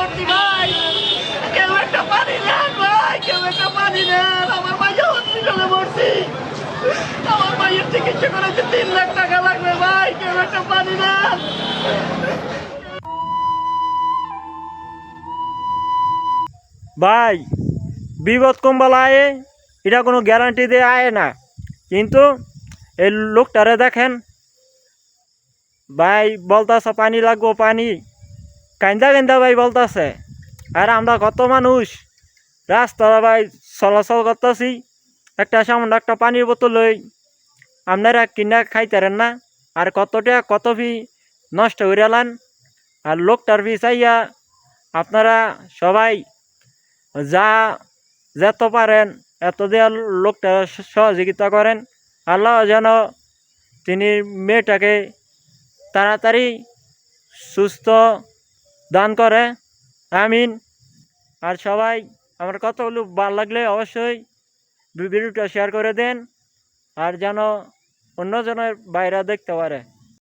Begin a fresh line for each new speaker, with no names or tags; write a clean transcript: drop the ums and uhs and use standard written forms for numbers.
মরছি ভাই, কেউ একটা পানি নেন ভাই, কেউ একটা পানি নেন। আমার মাইয়া হসপিটালে মরছি, আমার মাইয়ের চিকিৎসা করেছে 3 লাখ টাকা লাগবে ভাই, কেউ একটা পানি নেন।
ভাই বিপদ কম্বল আয়ে এটা কোনো গ্যারান্টি দিয়ে আয় না, কিন্তু এই লোকটারে দেখেন ভাই, বলতাছে পানি লাগবো পানি, কান্দা কান্দা ভাই বলতাছে। আর আমরা কত মানুষ রাস্তা ভাই চলাচল করতেছি, একটা সামান্য একটা পানির বোতল লই আপনারা কিনা খাইতারেন না, আর কতটা কত ফি নষ্ট করে এলান। আর লোকটার ফি চাইয়া আপনারা সবাই যা যত পারেন এত দেওয়ার লোকটা সহযোগিতা করেন। আল্লাহ যেন তিনি মেয়েটাকে তাড়াতাড়ি সুস্থ দান করে, আমিন। আর সবাই আমার কথাগুলো ভালো লাগলে অবশ্যই ভিডিওটা শেয়ার করে দেন, আর যেন অন্যজনের বাইরে দেখতে পারে।